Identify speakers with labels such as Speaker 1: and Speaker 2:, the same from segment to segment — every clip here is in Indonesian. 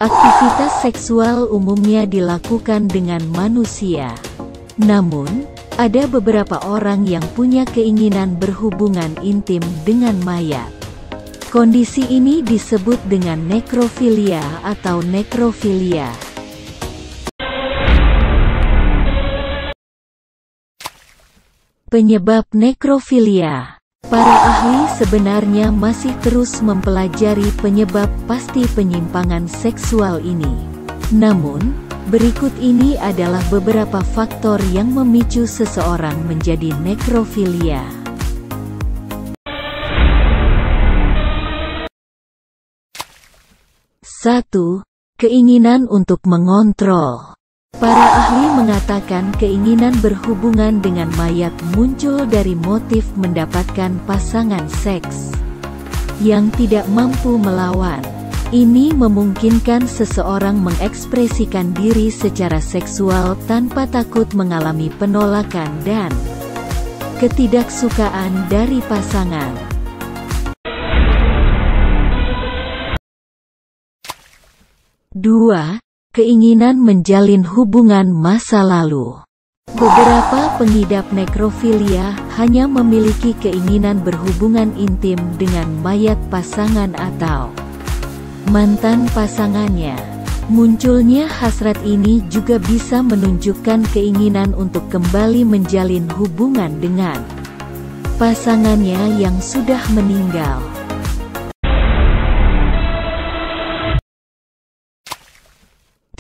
Speaker 1: Aktivitas seksual umumnya dilakukan dengan manusia. Namun, ada beberapa orang yang punya keinginan berhubungan intim dengan mayat. Kondisi ini disebut dengan nekrofilia atau nekrofilia. Penyebab nekrofilia. Para ahli sebenarnya masih terus mempelajari penyebab pasti penyimpangan seksual ini. Namun, berikut ini adalah beberapa faktor yang memicu seseorang menjadi nekrofilia. 1. Keinginan untuk mengontrol. Para ahli mengatakan keinginan berhubungan dengan mayat muncul dari motif mendapatkan pasangan seks yang tidak mampu melawan. Ini memungkinkan seseorang mengekspresikan diri secara seksual tanpa takut mengalami penolakan dan ketidaksukaan dari pasangan. 2. Keinginan menjalin hubungan masa lalu. Beberapa pengidap nekrofilia hanya memiliki keinginan berhubungan intim dengan mayat pasangan atau mantan pasangannya. Munculnya hasrat ini juga bisa menunjukkan keinginan untuk kembali menjalin hubungan dengan pasangannya yang sudah meninggal.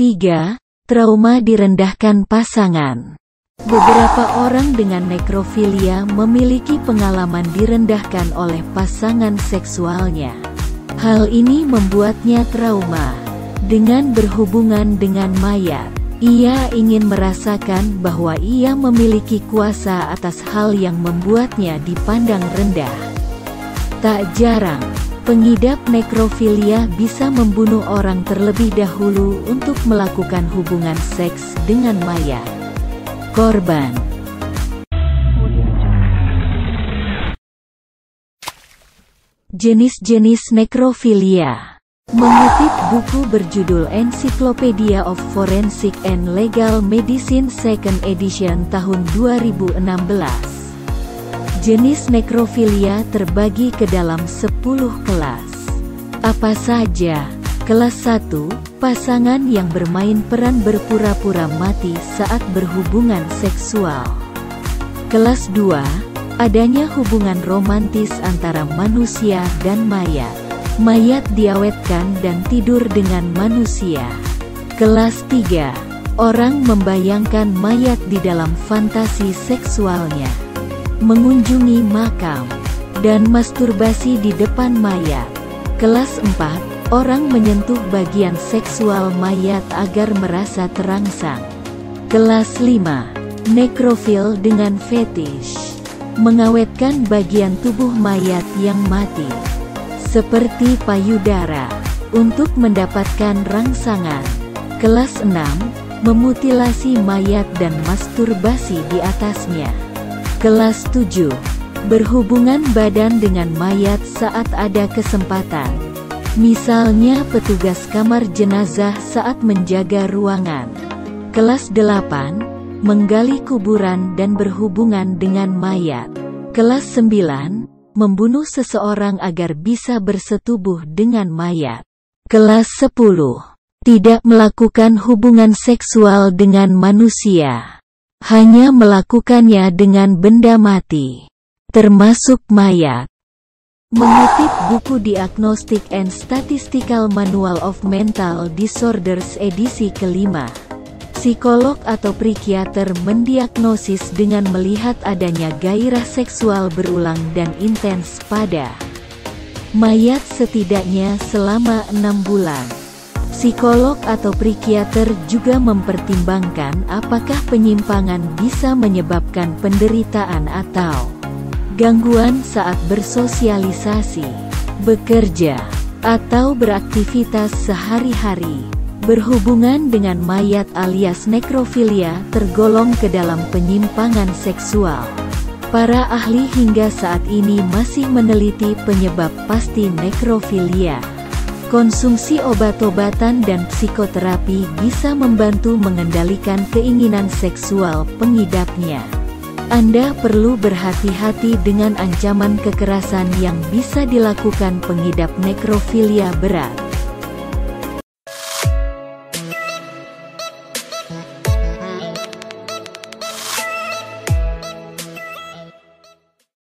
Speaker 1: 3. Trauma direndahkan pasangan. Beberapa orang dengan nekrofilia memiliki pengalaman direndahkan oleh pasangan seksualnya. Hal ini membuatnya trauma. Dengan berhubungan dengan mayat, ia ingin merasakan bahwa ia memiliki kuasa atas hal yang membuatnya dipandang rendah. Tak jarang, pengidap nekrofilia bisa membunuh orang terlebih dahulu untuk melakukan hubungan seks dengan mayat korban. Jenis-jenis nekrofilia. Mengutip buku berjudul Encyclopedia of Forensic and Legal Medicine 2nd edition tahun 2016. Jenis nekrofilia terbagi ke dalam 10 kelas. Apa saja? Kelas 1, pasangan yang bermain peran berpura-pura mati saat berhubungan seksual. Kelas 2, adanya hubungan romantis antara manusia dan mayat. Mayat diawetkan dan tidur dengan manusia. Kelas 3, orang membayangkan mayat di dalam fantasi seksualnya. Mengunjungi makam, dan masturbasi di depan mayat. Kelas 4, orang menyentuh bagian seksual mayat agar merasa terangsang. Kelas 5, nekrofil dengan fetish. Mengawetkan bagian tubuh mayat yang mati, seperti payudara, untuk mendapatkan rangsangan. Kelas 6, memutilasi mayat dan masturbasi di atasnya. Kelas 7, berhubungan badan dengan mayat saat ada kesempatan. Misalnya petugas kamar jenazah saat menjaga ruangan. Kelas 8, menggali kuburan dan berhubungan dengan mayat. Kelas 9, membunuh seseorang agar bisa bersetubuh dengan mayat. Kelas 10, tidak melakukan hubungan seksual dengan manusia. Hanya melakukannya dengan benda mati, termasuk mayat. Mengutip buku Diagnostic and Statistical Manual of Mental Disorders edisi kelima, psikolog atau psikiater mendiagnosis dengan melihat adanya gairah seksual berulang dan intens pada mayat setidaknya selama 6 bulan. Psikolog atau psikiater juga mempertimbangkan apakah penyimpangan bisa menyebabkan penderitaan atau gangguan saat bersosialisasi, bekerja, atau beraktivitas sehari-hari. Berhubungan dengan mayat alias nekrofilia tergolong ke dalam penyimpangan seksual. Para ahli hingga saat ini masih meneliti penyebab pasti nekrofilia. Konsumsi obat-obatan dan psikoterapi bisa membantu mengendalikan keinginan seksual pengidapnya. Anda perlu berhati-hati dengan ancaman kekerasan yang bisa dilakukan pengidap nekrofilia berat.